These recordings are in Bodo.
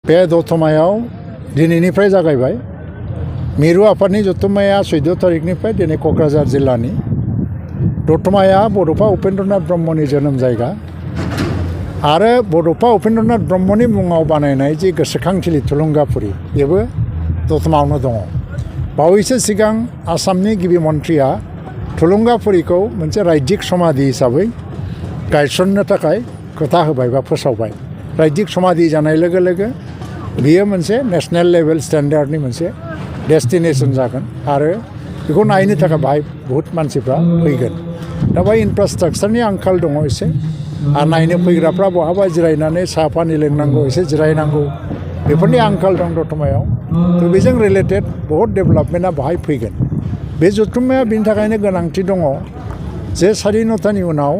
बे दतमायाव दिनैनिफ्राय जागायबाय मिरु आफादनि जथुम्माया 14 तारिखनिफ्राय दिनै क'क्राझार जिल्लानि दतमाया बड'फा उपेन्द्रनाथ ब्रह्मनि जोनोम जायगा आरो बड'फा उपेन्द्रनाथ ब्रह्मनि मुङाव बानायनाय जि गोसोखांथिलि थुलुंगाफुरि बेबो दतमायावनो दङ। बावैसो सिगां आसामनि गिबि मन्थ्रिया थुलुंगाफुरिखौ मोनसे रायजिक समाधि हिसाबै गायसननो थाखाय खोथा होबाय बा फोसावबाय। रायजिक समाधि जानाय लोगो लोगो बियो मोनसे नेशनेल लेभेल स्टेन्डार्डनि मोनसे डेस्टिनेसन जागोन आरो बेखौ नायनो थाखाय बाहाय बहुत मानसिफ्रा फैगोन। दा बाहाय इनफ्रास्ट्राक्चारनि आंखाल दङ एसे आरो नायनो फैग्राफ्रा बहाबा जिरायनानै साहा पानि लोंनांगौ एसे जिरायनांगौ बेफोरनि आंखाल दं दतमायाव। थ' बेजों रिलेटेड बहुत डेभेलपमेन्टआ बाहाय फैगोन। बे जथुम्माया बेनि थाखायनो गोनांथि दङ जे स्वाधीनतानि उनाव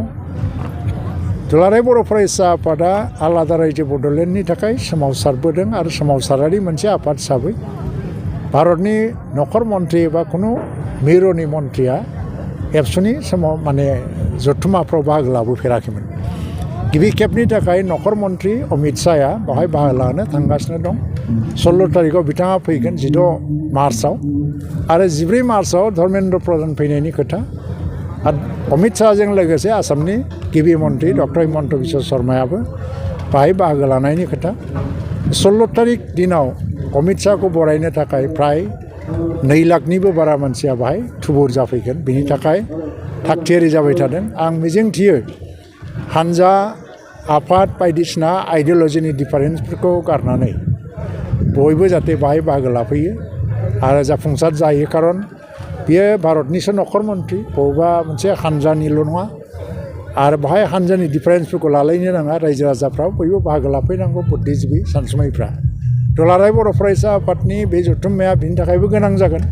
दुलाराय बर' फरायसा आफादा आलादा रायजो बड'लेण्डनि थाखाय सोमावसारबोदों आरो सोमावसारारि मोनसे आफाद हिसाबै भारतनि नखर मन्थ्रि एबा खुनु मिरुनि मन्थ्रिया एबसुनि समाव जथुम्माफ्राव बाहागो लाबोफेराखैमोन। गिबि खेबनि थाखाय नखर मन्थ्रि अमित शाहया बाहाय बाहागो लानो थांगासिनो दं। 16 तारिखआव बिथाङा फैगोन 16 मार्चआव आरो 14 मार्चआव धर्मेन्द्र प्रधान फैनायनि खोथा आरो अमित शाहजों लोगोसे आसामनि गिबि मन्थ्रि डक्टर हिमन्त बिश्व शर्मायाबो बाहाय बाहागो लानायनि खोथा। 16 तारिख दिनाव अमित शाहखौ बरायनो थाखाय फ्राय 2 लाखनिबो बारा मानसिया बाहाय थुबुर जाफैगोन। बिनि थाखाय थागथियारि जाबाय थादों। आं मिजिंथियो हानजा आफाद बायदिसिना आइडिय'लजिनि डिफारेन्सफोरखौ गारनानै बयबो जाहाथे बाहाय बाहागो लाफैयो आरो जाफुंसार जायो। खारन बियो भारतनिसो नखर मन्थ्रि बबेबा मोनसे हानजानिल' नङा आरो बाहाय हानजानि डिफारेन्सफोरखौ लालायनो नाङा। रायजो राजाफ्राव बयबो बाहागो लाफैनांगौ बुद्धिजिबि सानसुमैफ्रा। दुलाराय बर' फरायसा आफादनि बे जथुम्माया बिनि थाखायबो गोनां जागोन।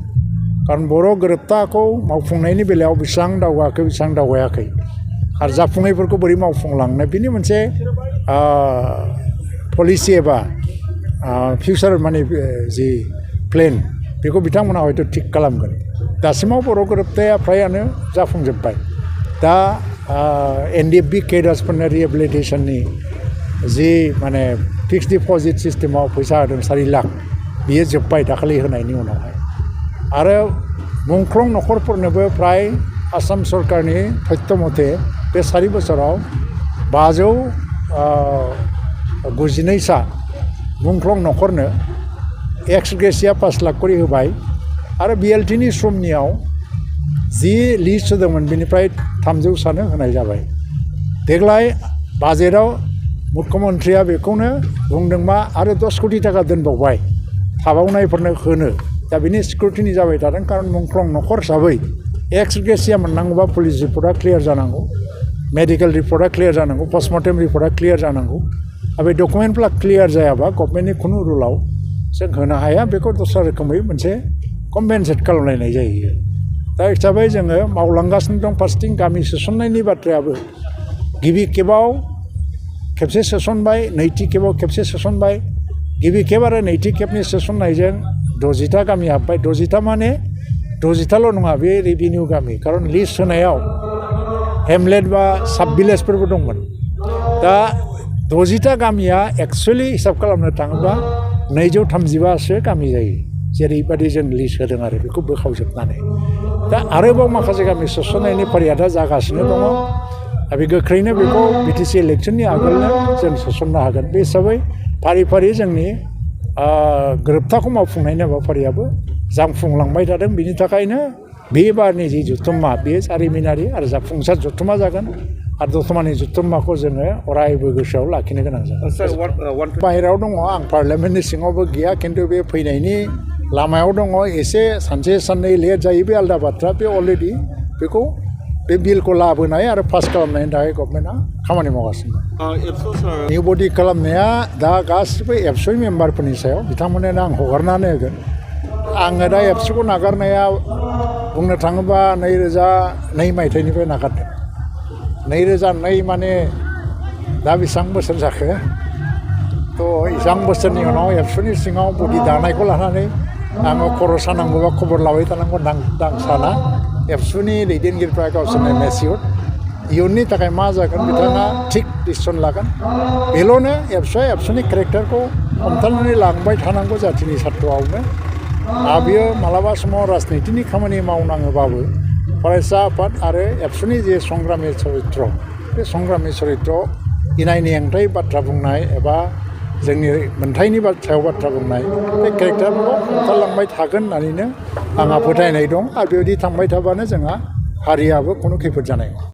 खारन बर' गोरोबथाखौ मावफुंनायनि बेलायाव बेसेबां दावगाखै बेसेबां दावगायाखै आरो जाफुङैफोरखौ बोरै मावफुंलांनो बिनि मोनसे पलिसि एबा फिउचार जि प्लेन बेखौ बिथांमोना हयथ' थिग खालामगोन। दासिमाव बर' गोरोबथाया फ्रायानो जाफुंजोब्बाय। दा NDFB केडार्सफोरनो रिहेबिलिटेसननि जि फिक्स डिप'जिट सिस्टेमाव फैसा होदों 4 लाख बियो जोब्बाय दाखालि होनायनि उनावहाय। आरो मुंख्लं नखरफोरनोबो फ्राय आसाम सरकारनि तथ्य मथे बे 4 बोसोराव 592 सा मुंख्लं नखरनो एक्स ग्रेसिया 5 लाख करि होबाय आरो BLTनि समनियाव जि लिस्ट होदोंमोन बेनिफ्राय 300 सानो होनाय जाबाय। देग्लाय बाजेटआव मुख्यमन्थ्रिया बेखौनो बुंदों मा आरो 10 कोटि थाखा दोनबावबाय थाबावनायफोरनो होनो। दा बेनि स्क्रुटिनि जाबाय थादों। खारन मुंख्लं नखर हिसाबै एक्स ग्रेसिया मोननांगौबा पुलिस रिपर्टआ क्लियार जानांगौ, मेडिकेल रिपर्टआ क्लियार जानांगौ, पस्टमर्टेम रिपर्टआ क्लियार जानांगौ। आरो बे डकुमेन्टफ्रा क्लियार जायाबा गभर्नमेन्टनि खुनु रुलाव जों होनो हाया। बेखौ दस्रा रोखोमै मोनसे कम्पेनसेट खालामलायनाय जायो। दा हिसाबै जोङो मावलांगासिनो दं। फार्स्टिं गामि सोसननायनि बाथ्रायाबो गिबि खेबाव खेबसे सोसनबाय, नैथि खेबाव खेबसे सोसनबाय। गिबि खेब आरो नैथि खेबनि सोसननायजों 60टा गामि हाबबाय। 60टा माने 60टाल' नङा, बे रेभिनिउ गामि। खारन लिस्ट होनायाव हेमलेट बा साब भिलेजफोरबो दंमोन। दा 60टा गामिया एक्सुवेलि हिसाब खालामनो थाङोब्ला 235सो गामि जायो। जेरैबायदि जों लिस्ट होदों आरो बेखौ बोखावजोबनानै। दा आरोबाव माखासे गामि सोसननायनि फारिया दा जागासिनो दङ। दा बे गोख्रैनो बेखौ BTC इलेक्सननि आगोलनो जों सोसननो हागोन। बे हिसाबै फारि फारि जोंनि गोरोबथाखौ मावफुंनायनि हाबाफारियाबो जाफुंलांबाय थादों। बिनि थाखायनो बे बारनि जि जथुम्मा बेयो जारिमिनारि आरो जाफुंसार जथुम्मा जागोन। आरो दतमानि जथुम्माखौ जोङो अरायबो गोसोआव लाखिनो गोनां जागोन। बाहेरायाव दङ, आं पार्लियामेन्टनि सिङावबो गैया, खिन्थु बे फैनायनि लामायाव दङ। एसे सानसे साननै लेट जायो बे आलादा बाथ्रा। बे अलरेडि बेखौ बे बिलखौ लाबोनाय आरो पास खालामनायनि थाखाय गभर्नमेन्टआ खामानि मावगासिनो दं। निउ बडि खालामनाया दा गासिबो एबसुनि मेम्बारफोरनि सायाव। बिथांमोननो आं हगारनानै होगोन। आङो दा एबसुखौ नागारनाया बुंनो थाङोबा 2002 मायथाइनिफ्राय नागारदों। 2002 माने दा बेसेबां बोसोर जाखो? थ' इसेबां बोसोरनि उनाव एबसुनि सिङाव बडि दानायखौ लानानै आङो खर' सानांगौबा खबर लाबाय थानांगौ दां साना। एबसुनि दैदेनगिरिफ्रा गावसोरनो मेसिउर। इयुननि थाखाय मा जागोन बिथाङा थिग डिसिसन लागोन। बेल'नो एबसुनि केरेक्टारखौ हमथानानै लांबाय थानांगौ जाथिनि सार्थआवनो बियो मालाबा समाव राजनितिनि खामानि मावनाङोबाबो फरायसा आफाद आरो एबसुनि जे संग्रामि चरित्र बे संग्रामि चरित्र इनायनि हेंथायै बाथ्रा बुंनाय एबा जोंनि मोन्थायनि सायाव बाथ्रा बुंनाय बे केरेक्टारखौ हमथालांबाय थागोन होननानैनो आंहा फोथायनाय दं आरो बेबायदि थांबाय थाबानो जोंहा हारियाबो खुनु खैफोद जानाय नङा।